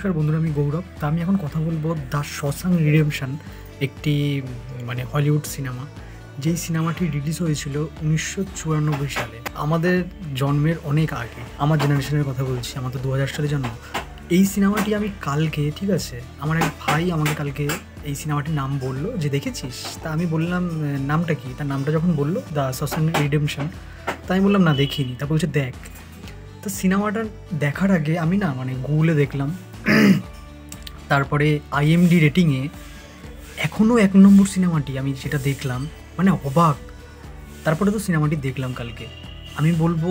নমস্কার বন্ধুরা, আমি গৌরব। তা আমি এখন কথা বলবো দ্য শশাঙ্ক রিডেম্পশন, একটি মানে হলিউড সিনেমা, যেই সিনেমাটি রিলিজ হয়েছিল 1994 সালে, আমাদের জন্মের অনেক আগে। আমার জেনারেশনের কথা বলছি, আমার তো 2000 সালে জন্ম। এই সিনেমাটি আমি কালকে, ঠিক আছে, আমার এক ভাই আমাকে কালকে এই সিনেমাটির নাম বললো যে দেখেছিস। তা আমি বললাম নামটা কি। তার নামটা যখন বললো দ্য শশাঙ্ক রিডেম্পশন, তা আমি বললাম না দেখিনি। তা বলছে দেখ। তো সিনেমাটা দেখার আগে আমি না মানে গুগলে দেখলাম, তারপরে IMDb রেটিংয়ে এখনও 1 নম্বর সিনেমাটি, আমি যেটা দেখলাম মানে অবাক। তারপরে তো সিনেমাটি দেখলাম কালকে। আমি বলবো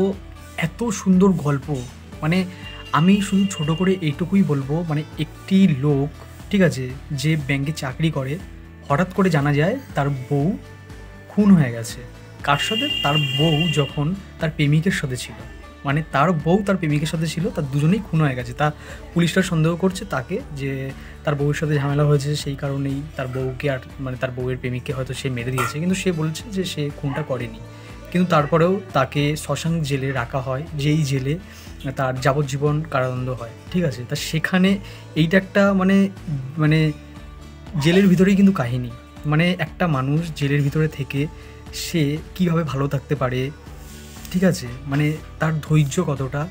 এত সুন্দর গল্প, মানে আমি শুধু ছোট করে এইটুকুই বলবো, মানে একটি লোক, ঠিক আছে, যে ব্যাংকে চাকরি করে, হঠাৎ করে জানা যায় তার বউ খুন হয়ে গেছে। কার সাথে? তার বউ যখন তার প্রেমিকের সাথে ছিল, মানে তার বউ তার প্রেমিকের সাথে ছিল, তার দুজনেই খুন হয়ে গেছে। তা পুলিশরা সন্দেহ করছে তাকে, যে তার বউয়ের সাথে ঝামেলা হয়েছে, সেই কারণেই তার বউকে আর মানে তার বউয়ের প্রেমিককে হয়তো সে মেরে দিয়েছে, কিন্তু সে বলছে যে সে খুনটা করেনি। কিন্তু তারপরেও তাকে শশাঙ্ক জেলে রাখা হয়, যেই জেলে তার যাবজ্জীবন কারাদণ্ড হয়, ঠিক আছে। তা সেখানে এইটা একটা মানে মানে জেলের ভিতরেই কিন্তু কাহিনী, মানে একটা মানুষ জেলের ভিতরে থেকে সে কীভাবে ভালো থাকতে পারে, ঠিক আছে, মানে তার ধৈর্য কতটা,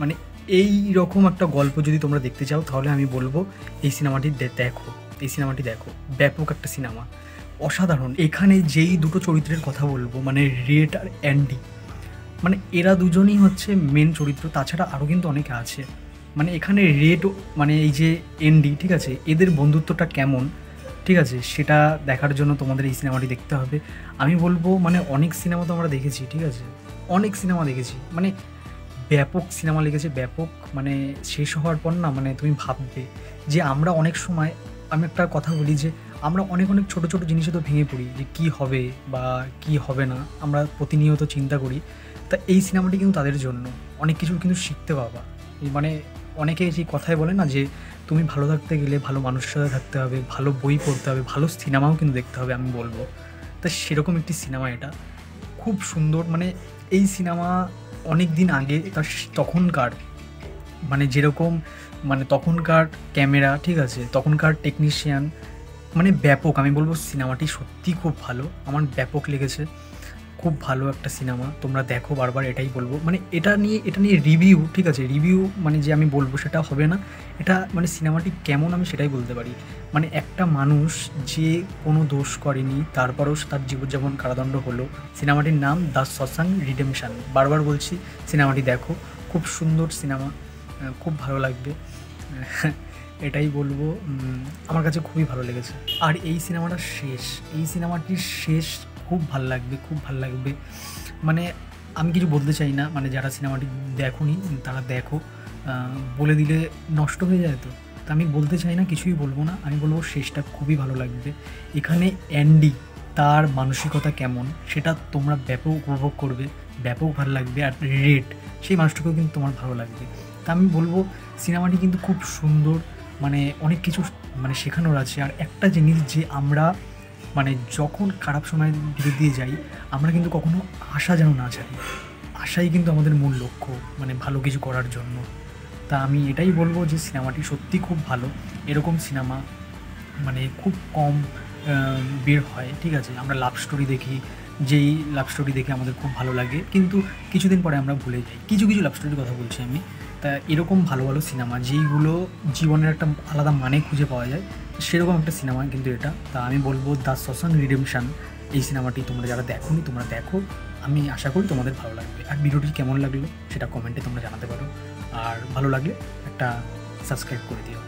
মানে এই রকম একটা গল্প যদি তোমরা দেখতে চাও তাহলে আমি বলবো এই সিনেমাটি দেখো। এই সিনেমাটি দেখো, ব্যাপক একটা সিনেমা, অসাধারণ। এখানে যেই দুটো চরিত্রের কথা বলবো, মানে রেড আর অ্যান্ডি, মানে এরা দুজনই হচ্ছে মেন চরিত্র, তাছাড়া আরও কিন্তু অনেকে আছে। মানে এখানে রেড মানে এই যে এনডি, ঠিক আছে, এদের বন্ধুত্বটা কেমন, ঠিক আছে, সেটা দেখার জন্য তোমাদের এই সিনেমাটি দেখতে হবে। আমি বলবো মানে অনেক সিনেমা তো আমরা দেখেছি, ঠিক আছে, অনেক সিনেমা দেখেছি, মানে ব্যাপক সিনেমা লেগেছে, ব্যাপক। মানে শেষ হওয়ার পর না মানে তুমি ভাববে যে আমরা অনেক সময়, আমি একটা কথা বলি যে আমরা অনেক অনেক ছোটো ছোটো জিনিসে তো ভেঙে পড়ি যে কী হবে বা কী হবে না, আমরা প্রতিনিয়ত চিন্তা করি। তা এই সিনেমাটি কিন্তু তাদের জন্য, অনেক কিছু কিন্তু শিখতে পাবা। মানে অনেকে যে কথায় বলে না যে তুমি ভালো থাকতে গেলে ভালো মানুষের সাথে থাকতে হবে, ভালো বই পড়তে হবে, ভালো সিনেমাও কিন্তু দেখতে হবে, আমি বলবো। তা সেরকম একটি সিনেমা এটা, খুব সুন্দর। মানে এই সিনেমা অনেক দিন আগে, তার তখনকার মানে যেরকম মানে তখনকার ক্যামেরা, ঠিক আছে, তখনকার টেকনিশিয়ান, মানে ব্যাপক। আমি বলবো সিনেমাটি সত্যি খুব ভালো, আমার ব্যাপক লেগেছে, খুব ভালো একটা সিনেমা। তোমরা দেখো, বারবার এটাই বলবো। মানে এটা নিয়ে রিভিউ, ঠিক আছে, রিভিউ মানে যে আমি বলবো সেটা হবে না। এটা মানে সিনেমাটি কেমন আমি সেটাই বলতে পারি। মানে একটা মানুষ যে কোনো দোষ করেনি, তারপরেও তার জীবনযাপন কারাদণ্ড হলো। সিনেমাটির নাম দ্য শশাঙ্ক রিডেম্পশন। বারবার বলছি সিনেমাটি দেখো, খুব সুন্দর সিনেমা, খুব ভালো লাগবে। এটাই বলবো, আমার কাছে খুবই ভালো লেগেছে। আর এই সিনেমাটির শেষ খুব ভাল লাগবে, খুব ভাল লাগবে। মানে আমি কিছু বলতে চাই না, মানে যারা সিনেমাটি দেখোনি তারা দেখো, বলে দিলে নষ্ট হয়ে যায়। তো আমি বলতে চাই না, কিছুই বলবো না, আমি বলবো শেষটা খুবই ভালো লাগবে। এখানে অ্যান্ডি, তার মানসিকতা কেমন সেটা তোমরা ব্যাপক উপভোগ করবে, ব্যাপক ভালো লাগবে। আর রেড, সেই মানুষটাকেও কিন্তু তোমার ভালো লাগবে। তা আমি বলবো সিনেমাটি কিন্তু খুব সুন্দর, মানে অনেক কিছু মানে শেখানোর আছে। আর একটা জিনিস, যে আমরা মানে যখন খারাপ সময়ের ভিতর দিয়ে যাই, আমরা কিন্তু কখনো আশা যেন না ছাড়ি। আশাই কিন্তু আমাদের মূল লক্ষ্য, মানে ভালো কিছু করার জন্য। তা আমি এটাই বলবো যে সিনেমাটি সত্যি খুব ভালো। এরকম সিনেমা মানে খুব কম বের হয়, ঠিক আছে। আমরা লাভ স্টোরি দেখি, যেই লাভ স্টোরি দেখে আমাদের খুব ভালো লাগে, কিন্তু কিছুদিন পরে আমরা ভুলে যাই। কিছু কিছু লাভ স্টোরির কথা বলছি আমি। তা এরকম ভালো ভালো সিনেমা, যেইগুলো জীবনের একটা আলাদা মানে খুঁজে পাওয়া যায়, সেরকম একটা সিনেমা কিন্তু এটা। তা আমি বলবো দ্য শশাঙ্ক রিডেম্পশন, এই সিনেমাটি তোমরা যারা দেখোনি তোমরা দেখো, আমি আশা করি তোমাদের ভালো লাগবে। আর ভিডিওটি কেমন লাগলো সেটা কমেন্টে তোমরা জানাতে পারো, আর ভালো লাগলে একটা সাবস্ক্রাইব করে দিও।